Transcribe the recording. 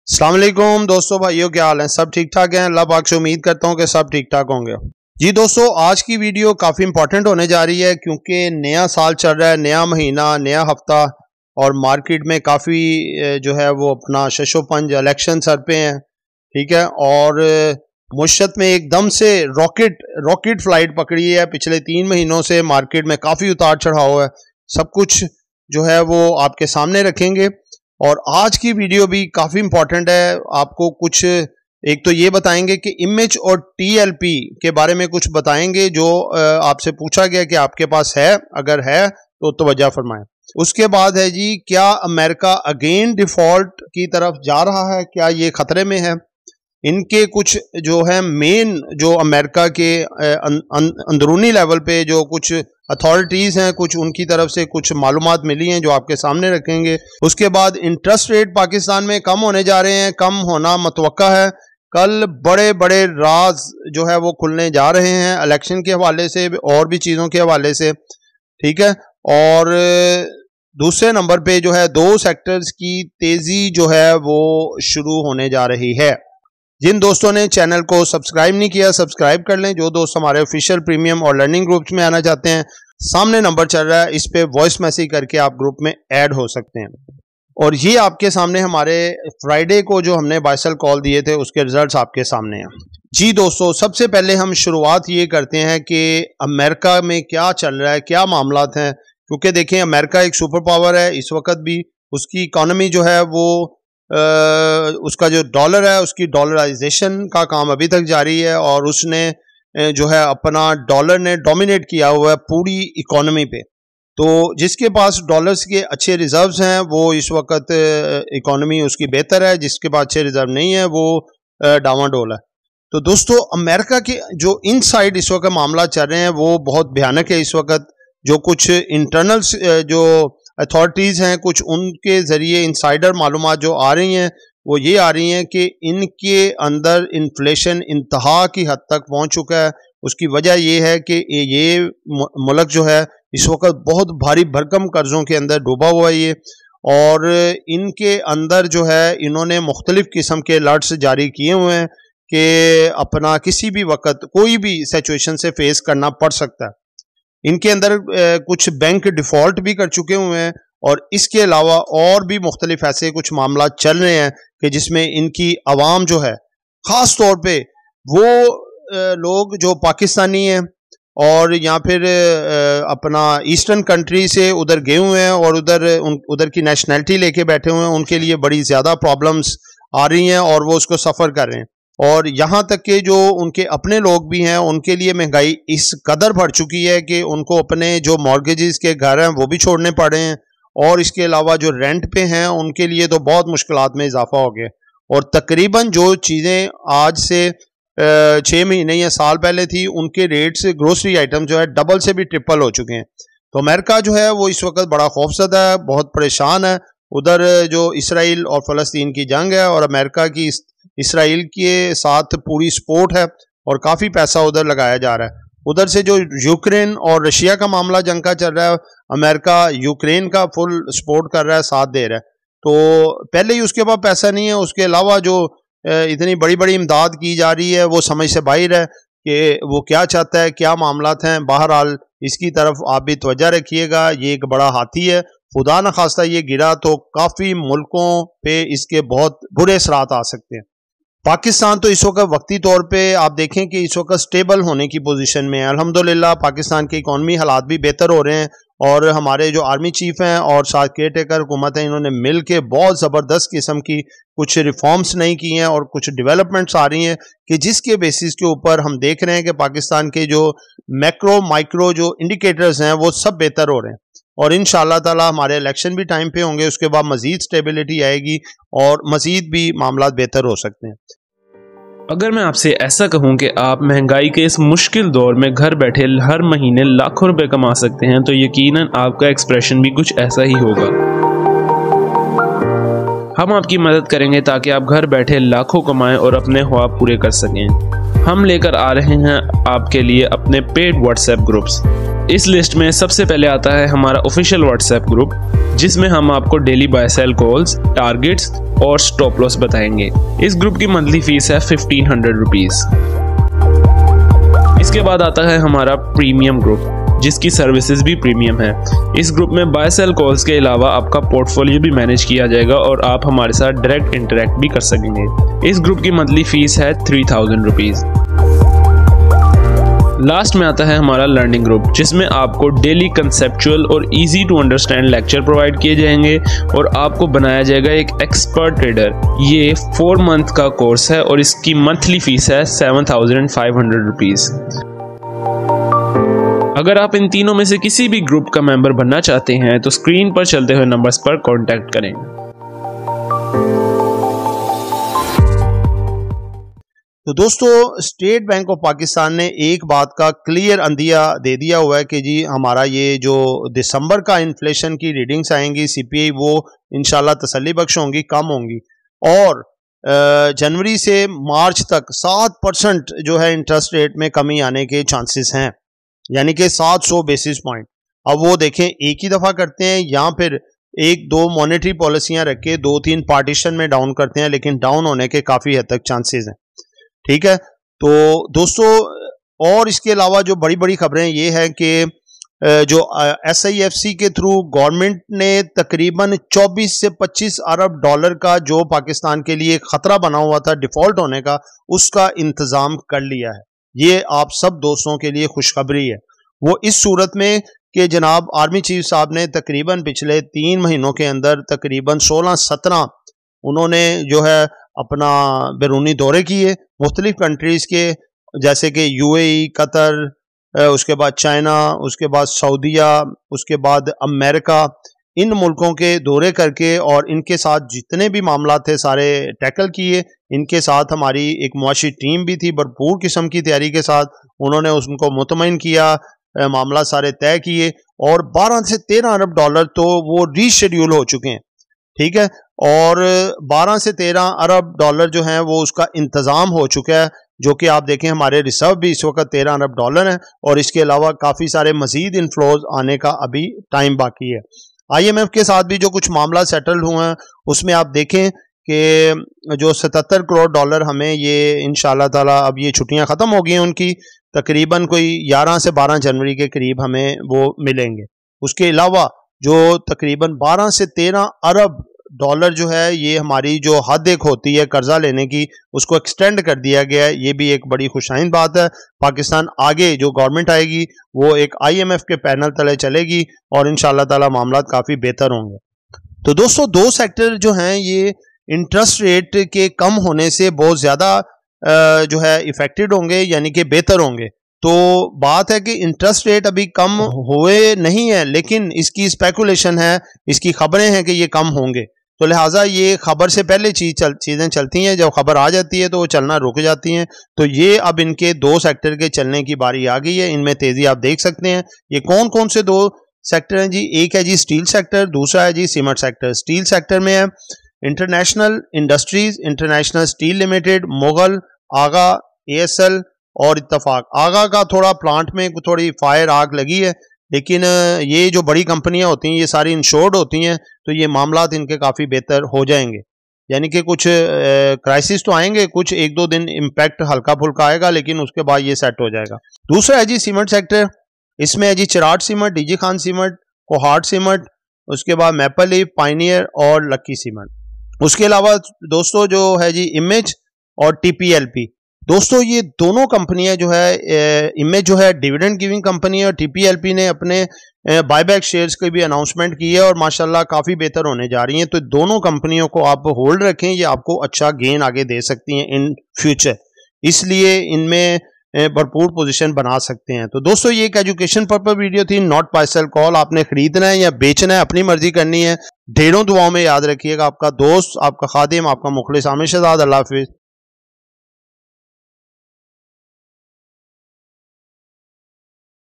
अस्सलाम वालेकुम दोस्तों, भाइयों, क्या हाल है? सब ठीक ठाक हैं? अल्लाह पाक से उम्मीद करता हूं कि सब ठीक ठाक होंगे। जी दोस्तों, आज की वीडियो काफ़ी इंपॉर्टेंट होने जा रही है क्योंकि नया साल चल रहा है, नया महीना, नया हफ्ता और मार्केट में काफ़ी जो है वो अपना शशोपंज इलेक्शन सर पे हैं, ठीक है। और मुश्त में एकदम से रॉकेट फ्लाइट पकड़ी है। पिछले 3 महीनों से मार्केट में काफ़ी उतार चढ़ाव है। सब कुछ जो है वो आपके सामने रखेंगे और आज की वीडियो भी काफ़ी इंपॉर्टेंट है। आपको कुछ एक तो ये बताएंगे कि इमेज और टीएलपी के बारे में कुछ बताएंगे जो आपसे पूछा गया कि आपके पास है, अगर है तो तवज्जो फरमाएं। उसके बाद है जी, क्या अमेरिका अगेन डिफॉल्ट की तरफ जा रहा है? क्या ये खतरे में है? इनके कुछ जो है मेन जो अमेरिका के अंदरूनी लेवल पे जो कुछ अथॉरिटीज़ हैं, कुछ उनकी तरफ से कुछ मालूमात मिली हैं जो आपके सामने रखेंगे। उसके बाद इंटरेस्ट रेट पाकिस्तान में कम होने जा रहे हैं, कम होना मुतवक्का है। कल बड़े बड़े राज जो है वो खुलने जा रहे हैं इलेक्शन के हवाले से और भी चीज़ों के हवाले से, ठीक है। और दूसरे नंबर पे जो है 2 सेक्टर्स की तेज़ी जो है वो शुरू होने जा रही है। जिन दोस्तों ने चैनल को सब्सक्राइब नहीं किया, सब्सक्राइब कर लें। जो दोस्त हमारे ऑफिशियल प्रीमियम और लर्निंग ग्रुप्स में आना चाहते हैं, सामने नंबर चल रहा है, इस पे वॉइस मैसेज करके आप ग्रुप में ऐड हो सकते हैं। और ये आपके सामने हमारे फ्राइडे को जो हमने बाय सेल कॉल दिए थे उसके रिजल्ट्स आपके सामने हैं। जी दोस्तों, सबसे पहले हम शुरुआत ये करते हैं कि अमेरिका में क्या चल रहा है, क्या मामलात हैं। क्योंकि देखें, अमेरिका एक सुपर पावर है इस वक्त भी। उसकी इकॉनमी जो है वो उसका जो डॉलर है उसकी डॉलराइजेशन का काम अभी तक जारी है और उसने जो है अपना डॉलर ने डोमिनेट किया हुआ है पूरी इकॉनमी पे। तो जिसके पास डॉलर्स के अच्छे रिजर्व्स हैं वो इस वक्त इकॉनमी उसकी बेहतर है, जिसके पास अच्छे रिजर्व नहीं है वो डावाडोल है। तो दोस्तों, अमेरिका के जो इनसाइड इस वक्त मामला चल रहे हैं वो बहुत भयानक है। इस वक्त जो कुछ इंटरनल जो अथॉरिटीज़ हैं, कुछ उनके ज़रिए इनसाइडर मालूमात जो आ रही हैं वो ये आ रही हैं कि इनके अंदर इन्फ्लेशन इंतहा की हद तक पहुंच चुका है। उसकी वजह ये है कि ये मुल्क जो है इस वक्त बहुत भारी भरकम कर्ज़ों के अंदर डूबा हुआ है ये। और इनके अंदर जो है इन्होंने मुख्तलिफ़ किस्म के अलर्ट्स जारी किए हुए हैं कि अपना किसी भी वक्त कोई भी सिचुएशन से फेस करना पड़ सकता है। इनके अंदर कुछ बैंक डिफ़ॉल्ट भी कर चुके हुए हैं और इसके अलावा और भी मुख्तलिफ ऐसे कुछ मामला चल रहे हैं कि जिसमें इनकी आवाम जो है, ख़ास तौर पे वो लोग जो पाकिस्तानी हैं और या फिर अपना ईस्टर्न कंट्री से उधर गए हुए हैं और उधर की नेशनैलिटी लेके बैठे हुए हैं, उनके लिए बड़ी ज़्यादा प्रॉब्लम्स आ रही हैं और वो उसको सफ़र कर रहे हैं। और यहाँ तक कि जो उनके अपने लोग भी हैं उनके लिए महंगाई इस कदर बढ़ चुकी है कि उनको अपने जो मॉर्गेजेस के घर हैं वो भी छोड़ने पड़े हैं और इसके अलावा जो रेंट पे हैं उनके लिए तो बहुत मुश्किलात में इजाफा हो गया। और तकरीबन जो चीज़ें आज से 6 महीने या साल पहले थी उनके रेट से ग्रोसरी आइटम जो है डबल से भी ट्रिपल हो चुके हैं। तो अमेरिका जो है वो इस वक्त बड़ा खौफजदा है, बहुत परेशान है। उधर जो इसराइल और फ़लस्तीन की जंग है और अमेरिका की इसराइल के साथ पूरी सपोर्ट है और काफ़ी पैसा उधर लगाया जा रहा है। उधर से जो यूक्रेन और रशिया का मामला जंग का चल रहा है, अमेरिका यूक्रेन का फुल सपोर्ट कर रहा है, साथ दे रहा है। तो पहले ही उसके पास पैसा नहीं है, उसके अलावा जो इतनी बड़ी बड़ी इमदाद की जा रही है वो समझ से बाहर है कि वो क्या चाहता है, क्या मामलात हैं। बहरहाल इसकी तरफ आप भी तवज्जो रखिएगा। ये एक बड़ा हाथी है, खुदा न खास्ता ये गिरा तो काफ़ी मुल्कों पे इसके बहुत बुरे असरात आ सकते हैं। पाकिस्तान तो इस वक्त वक्ती तौर पे आप देखें कि इस वक्त स्टेबल होने की पोजीशन में है। अल्हम्दुलिल्लाह पाकिस्तान की इकॉनमी हालात भी बेहतर हो रहे हैं और हमारे जो आर्मी चीफ हैं और साथ केयर टेकर हुकूमत है, इन्होंने मिल के बहुत ज़बरदस्त किस्म की कुछ रिफॉर्म्स नहीं की हैं और कुछ डेवलपमेंट्स आ रही हैं कि जिसके बेसिस के ऊपर हम देख रहे हैं कि पाकिस्तान के जो मैक्रो माइक्रो जो इंडिकेटर्स हैं वो सब बेहतर हो रहे हैं। और इंशाअल्लाह ताला हमारे इलेक्शन भी टाइम पे होंगे, उसके बाद मज़ीद स्टेबिलिटी आएगी और मज़ीद भी मामला बेहतर हो सकते हैं। अगर मैं आपसे ऐसा कहूं कि आप महंगाई के इस मुश्किल दौर में घर बैठे हर महीने लाखों रुपए कमा सकते हैं तो यकीनन आपका एक्सप्रेशन भी कुछ ऐसा ही होगा। हम आपकी मदद करेंगे ताकि आप घर बैठे लाखों कमाएं और अपने ख्वाब पूरे कर सकें। हम लेकर आ रहे हैं आपके लिए अपने पेड व्हाट्सएप ग्रुप्स। इस लिस्ट में सबसे पहले आता है हमारा ऑफिशियल व्हाट्सएप ग्रुप, जिसमें हम आपको daily buy sell calls, targets और स्टॉप लॉस बताएंगे। इस ग्रुप की मंथली फीस है 1500 रुपीज़। इसके बाद आता है हमारा प्रीमियम ग्रुप, जिसकी सर्विसेज भी प्रीमियम है। इस ग्रुप में बाय सेल कॉल्स के अलावा आपका पोर्टफोलियो भी मैनेज किया जाएगा और आप हमारे साथ डायरेक्ट इंटरेक्ट भी कर सकेंगे। इस ग्रुप की मंथली फीस है 3000 रुपीज़। लास्ट में आता है हमारा लर्निंग ग्रुप, जिसमें आपको डेली कंसेप्चुअल और easy to understand lecture provide किए जाएंगे और आपको बनाया जाएगा एक एक्सपर्ट ट्रेडर। ये 4 मंथ का कोर्स है और इसकी मंथली फीस है 7500 रुपीज़। अगर आप इन तीनों में से किसी भी ग्रुप का मेंबर बनना चाहते हैं तो स्क्रीन पर चलते हुए नंबर्स पर कांटेक्ट करें। तो दोस्तों, स्टेट बैंक ऑफ पाकिस्तान ने एक बात का क्लियर अंदिया दे दिया हुआ है कि जी हमारा ये जो दिसंबर का इन्फ्लेशन की रीडिंग्स आएंगी सीपीआई, वो इंशाल्लाह तसल्ली बख्श होंगी, कम होंगी और जनवरी से मार्च तक 7% जो है इंटरेस्ट रेट में कमी आने के चांसेस हैं, यानी कि 700 बेसिस पॉइंट। अब वो देखें एक ही दफ़ा करते हैं या फिर 1-2 मॉनेटरी पॉलिसियां रख के 2-3 पार्टीशन में डाउन करते हैं, लेकिन डाउन होने के काफ़ी हद तक चांसेस हैं। ठीक है, तो दोस्तों और इसके अलावा जो बड़ी बड़ी खबरें ये हैं कि जो SIFC के थ्रू गवर्नमेंट ने तकरीबन 24 से 25 अरब डॉलर का जो पाकिस्तान के लिए खतरा बना हुआ था डिफॉल्ट होने का, उसका इंतज़ाम कर लिया है। ये आप सब दोस्तों के लिए खुशखबरी है। वो इस सूरत में कि जनाब आर्मी चीफ साहब ने तकरीबन पिछले 3 महीनों के अंदर तकरीबन 16-17 उन्होंने जो है अपना बैरूनी दौरे किए मुख्तलिफ कंट्रीज़ के, जैसे कि UAE, कतर, उसके बाद चाइना, उसके बाद सऊदीया, उसके बाद अमेरिका। इन मुल्कों के दौरे करके और इनके साथ जितने भी मामला थे सारे टैकल किए। इनके साथ हमारी एक मुआशी टीम भी थी, भरपूर किस्म की तैयारी के साथ उन्होंने उनको मुतमईन किया, मामला सारे तय किए और 12 से 13 अरब डॉलर तो वो रीशेड्यूल हो चुके हैं। ठीक है, और 12 से 13 अरब डॉलर जो हैं वो उसका इंतज़ाम हो चुका है, जो कि आप देखें हमारे रिजर्व भी इस वक्त 13 अरब डॉलर हैं और इसके अलावा काफ़ी सारे मजीद इनफ्लोज आने का अभी टाइम बाकी है। IMF के साथ भी जो कुछ मामला सेटल हुए हैं उसमें आप देखें कि जो 77 करोड़ डॉलर हमें ये इंशाल्लाह ताला, अब ये छुट्टियां ख़त्म हो गई हैं उनकी, तकरीबन कोई 11 से 12 जनवरी के करीब हमें वो मिलेंगे। उसके अलावा जो तकरीबन 12 से 13 अरब डॉलर जो है ये हमारी जो हद एक होती है कर्जा लेने की, उसको एक्सटेंड कर दिया गया है। ये भी एक बड़ी खुशाइन बात है। पाकिस्तान आगे जो गवर्नमेंट आएगी वो एक IMF के पैनल तले चलेगी और इंशाल्लाह ताला मामला काफ़ी बेहतर होंगे। तो दोस्तों 2 सेक्टर जो हैं ये इंटरेस्ट रेट के कम होने से बहुत ज़्यादा जो है इफेक्टेड होंगे, यानी कि बेहतर होंगे। तो बात है कि इंटरेस्ट रेट अभी कम हुए नहीं है, लेकिन इसकी स्पेकुलेशन है, इसकी खबरें हैं कि ये कम होंगे। तो लिहाजा ये खबर से पहले चीज़ें चलती हैं, जब खबर आ जाती है तो वो चलना रुक जाती हैं। तो ये अब इनके 2 सेक्टर के चलने की बारी आ गई है। इनमें तेज़ी आप देख सकते हैं। ये कौन कौन से 2 सेक्टर हैं जी? एक है जी स्टील सेक्टर, दूसरा है जी सीमेंट सेक्टर। स्टील सेक्टर में है international industries, international steel limited, Mughal, Agha, ASL और इत्तफाक। आगा का थोड़ा प्लांट में थोड़ी फायर आग लगी है, लेकिन ये जो बड़ी कंपनियां होती हैं ये सारी इंश्योर्ड होती हैं, तो ये मामलात इनके काफ़ी बेहतर हो जाएंगे। यानी कि कुछ क्राइसिस तो आएंगे, कुछ 1-2 दिन इम्पैक्ट हल्का फुल्का आएगा, लेकिन उसके बाद ये सेट हो जाएगा। दूसरा है जी सीमेंट सेक्टर। इसमें है जी Cherat cement, DG Khan cement, Kohat cement, उसके बाद मैपल लीफ, पाइनियर और लक्की सीमेंट। उसके अलावा दोस्तों जो है जी इमेज और TPLP। दोस्तों ये दोनों कंपनियां जो है, इमेज जो है डिविडेंड गिविंग कंपनी है और TPLP ने अपने बायबैक शेयर्स की भी अनाउंसमेंट की है और माशाल्लाह काफ़ी बेहतर होने जा रही हैं। तो दोनों कंपनियों को आप होल्ड रखें, ये आपको अच्छा गेन आगे दे सकती हैं इन फ्यूचर, इसलिए इनमें भरपूर पोजीशन बना सकते हैं। तो दोस्तों ये एक एजुकेशन पर्पस वीडियो थी, नॉट बाय सेल कॉल। आपने खरीदना है या बेचना है, अपनी मर्जी करनी है। ढेरों दुआओं में याद रखिएगा। आपका दोस्त, आपका खादिम, आपका मुखलिस आमिर शहजाद। अल्लाह हाफिज़।